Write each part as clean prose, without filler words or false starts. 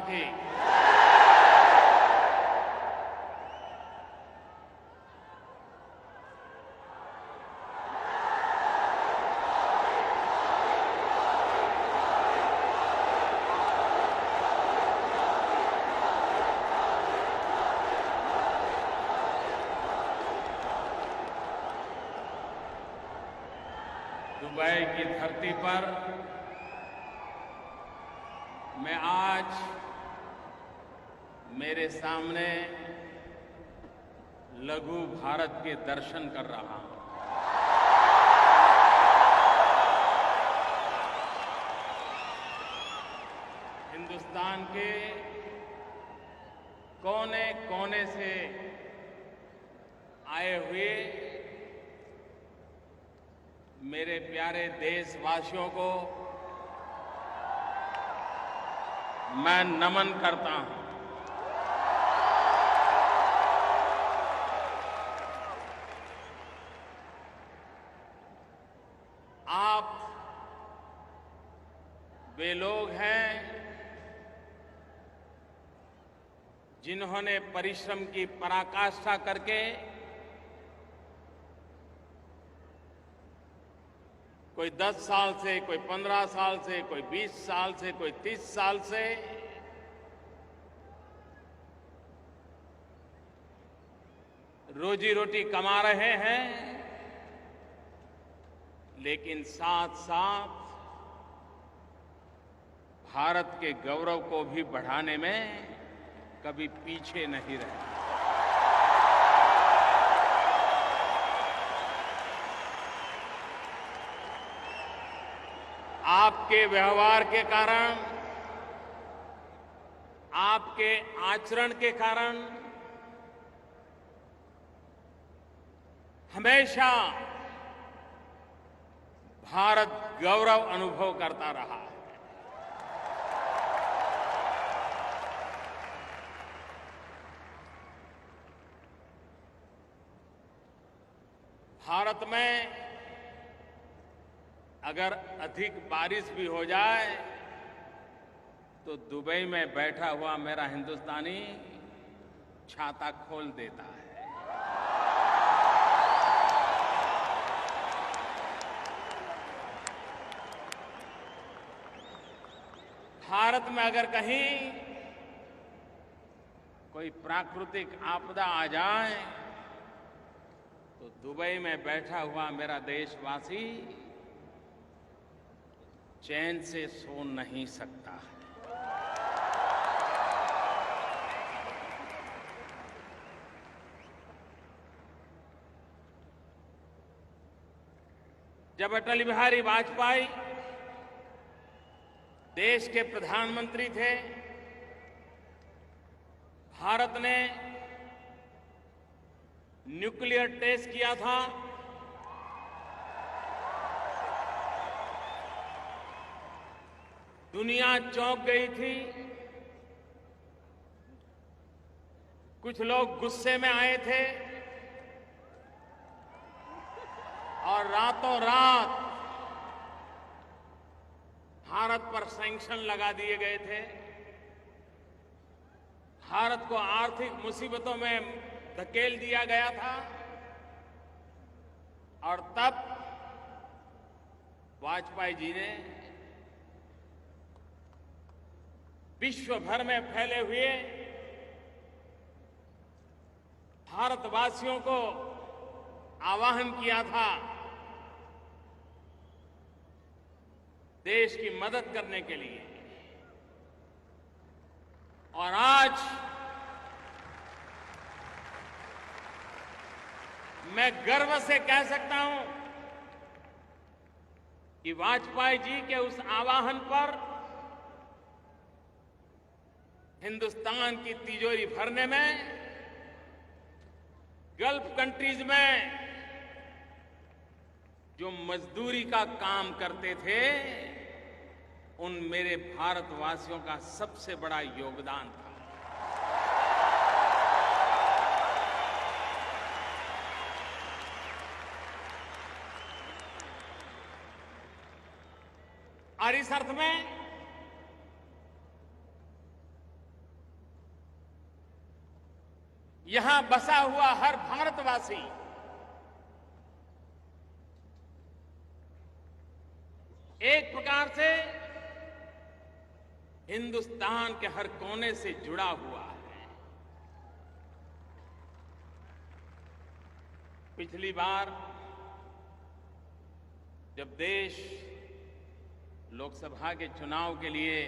थी। दुबई की धरती पर मैं आज मेरे सामने लघु भारत के दर्शन कर रहा हूं। हिंदुस्तान के कोने कोने से आए हुए मेरे प्यारे देशवासियों को मैं नमन करता हूं। आप वे लोग हैं जिन्होंने परिश्रम की पराकाष्ठा करके कोई 10 साल से, कोई 15 साल से, कोई 20 साल से, कोई 30 साल से रोजी रोटी कमा रहे हैं, लेकिन साथ साथ भारत के गौरव को भी बढ़ाने में कभी पीछे नहीं रहे। आपके व्यवहार के कारण, आपके आचरण के कारण हमेशा भारत गौरव अनुभव करता रहा है। भारत में अगर अधिक बारिश भी हो जाए तो दुबई में बैठा हुआ मेरा हिंदुस्तानी छाता खोल देता है। भारत में अगर कहीं कोई प्राकृतिक आपदा आ जाए तो दुबई में बैठा हुआ मेरा देशवासी चैन से सो नहीं सकता है। जब अटल बिहारी वाजपेयी देश के प्रधानमंत्री थे, भारत ने न्यूक्लियर टेस्ट किया था। दुनिया चौंक गई थी। कुछ लोग गुस्से में आए थे और रातों रात भारत पर सैंक्शन लगा दिए गए थे। भारत को आर्थिक मुसीबतों में धकेल दिया गया था और तब वाजपेयी जी ने विश्व भर में फैले हुए भारतवासियों को आह्वान किया था देश की मदद करने के लिए। और आज मैं गर्व से कह सकता हूं कि वाजपेयी जी के उस आह्वान पर हिंदुस्तान की तिजोरी भरने में गल्फ कंट्रीज में जो मजदूरी का काम करते थे, उन मेरे भारतवासियों का सबसे बड़ा योगदान था। और इस अर्थ में यहां बसा हुआ हर भारतवासी एक प्रकार से हिंदुस्तान के हर कोने से जुड़ा हुआ है। पिछली बार जब देश लोकसभा के चुनाव के लिए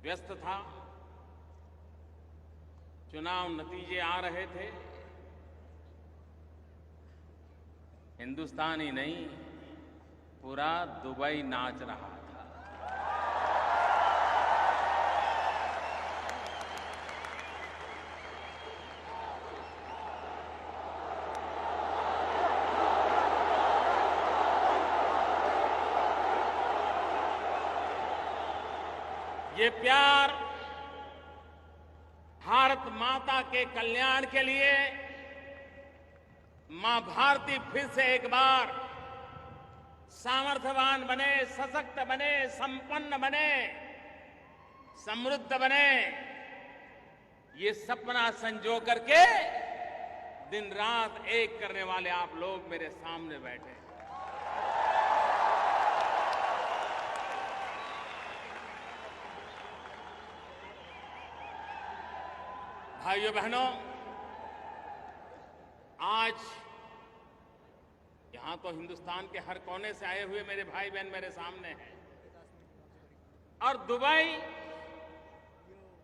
व्यस्त था, चुनाव नतीजे आ रहे थे, हिंदुस्तान ही नहीं पूरा दुबई नाच रहा था। ये प्यार भारत माता के कल्याण के लिए मां भारती फिर से एक बार सामर्थ्यवान बने, सशक्त बने, संपन्न बने, समृद्ध बने, ये सपना संजो करके दिन रात एक करने वाले आप लोग मेरे सामने बैठे। भाइयों बहनों, आज यहां तो हिंदुस्तान के हर कोने से आए हुए मेरे भाई बहन मेरे सामने हैं, और दुबई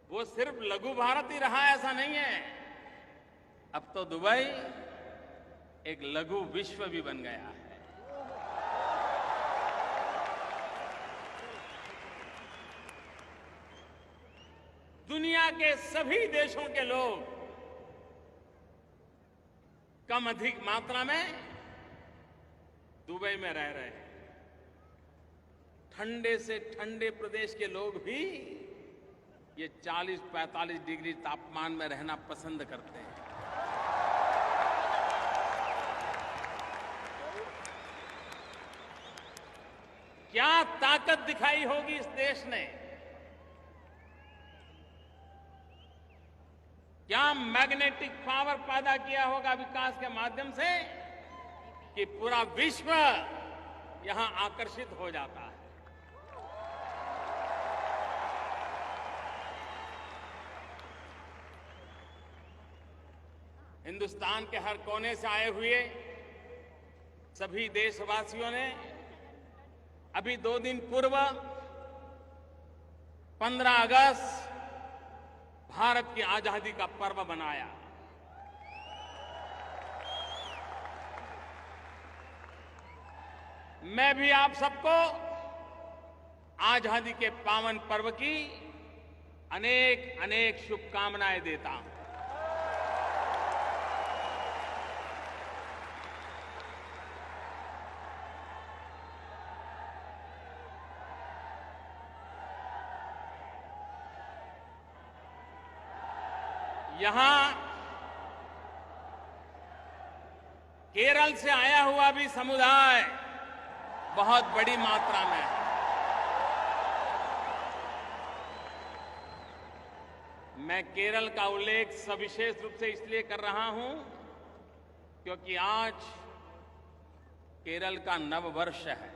वो सिर्फ लघु भारत ही रहा ऐसा नहीं है। अब तो दुबई एक लघु विश्व भी बन गया है। दुनिया के सभी देशों के लोग कम अधिक मात्रा में दुबई में रह रहे हैं। ठंडे से ठंडे प्रदेश के लोग भी ये 40-45 डिग्री तापमान में रहना पसंद करते हैं। क्या ताकत दिखाई होगी इस देश ने, क्या मैग्नेटिक पावर पैदा किया होगा विकास के माध्यम से कि पूरा विश्व यहां आकर्षित हो जाता है। हिंदुस्तान के हर कोने से आए हुए सभी देशवासियों ने अभी 2 दिन पूर्व 15 अगस्त भारत की आजादी का पर्व मनाया। मैं भी आप सबको आजादी के पावन पर्व की अनेक अनेक शुभकामनाएं देता हूं। यहां केरल से आया हुआ भी समुदाय बहुत बड़ी मात्रा में है। मैं केरल का उल्लेख सविशेष रूप से इसलिए कर रहा हूं क्योंकि आज केरल का नववर्ष है।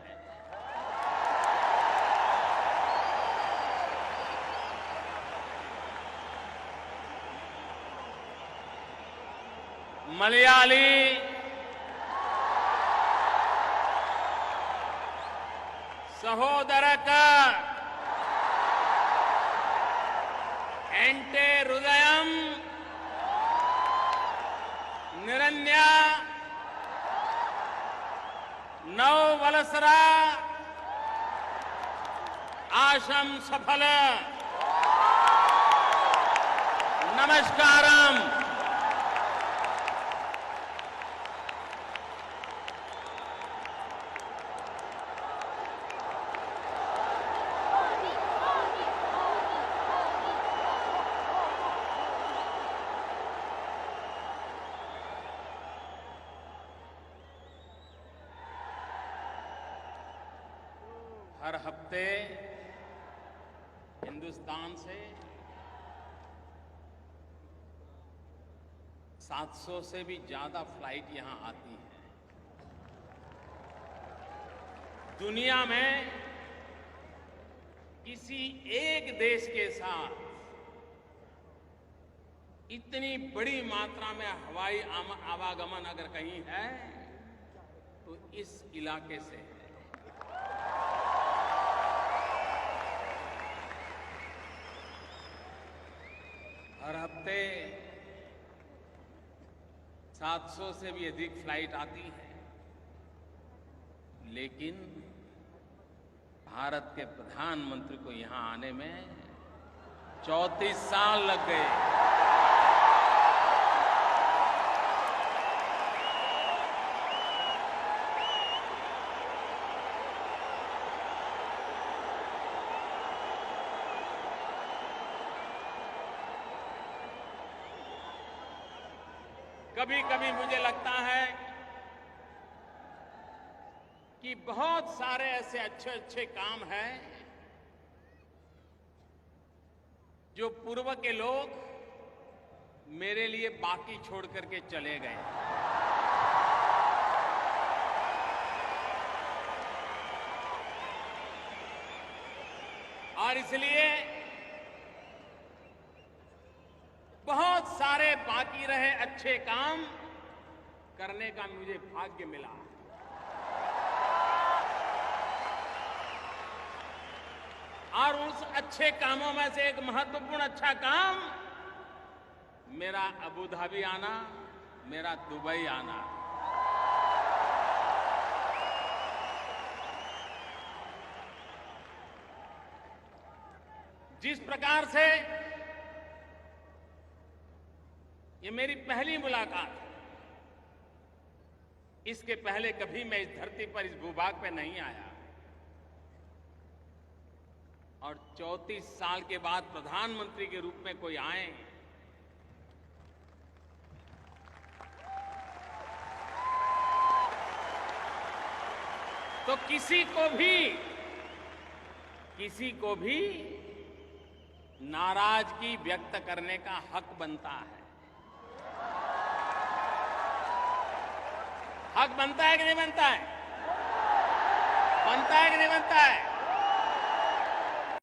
मलयाली, सहोदरक, एंटे हृदयम, निरन्या, नववलसरा, आशम सफल, नमस्कारम। हर हफ्ते हिंदुस्तान से 700 से भी ज्यादा फ्लाइट यहां आती है। दुनिया में किसी एक देश के साथ इतनी बड़ी मात्रा में हवाई आवागमन अगर कहीं है तो इस इलाके से है। हर हफ्ते 700 से भी अधिक फ्लाइट आती है, लेकिन भारत के प्रधानमंत्री को यहां आने में 34 साल लग गए। कभी कभी मुझे लगता है कि बहुत सारे ऐसे अच्छे अच्छे काम हैं जो पूर्व के लोग मेरे लिए बाकी छोड़ करके चले गए। और इसलिए बहुत सारे बाकी रहे अच्छे काम करने का मुझे भाग्य मिला। और उस अच्छे कामों में से एक महत्वपूर्ण अच्छा काम मेरा अबू धाबी आना, मेरा दुबई आना। जिस प्रकार से ये मेरी पहली मुलाकात है, इसके पहले कभी मैं इस धरती पर, इस भूभाग पे नहीं आया, और 34 साल के बाद प्रधानमंत्री के रूप में कोई आए तो किसी को भी नाराजगी व्यक्त करने का हक बनता है। हक बनता है कि नहीं बनता है? बनता है कि नहीं बनता है?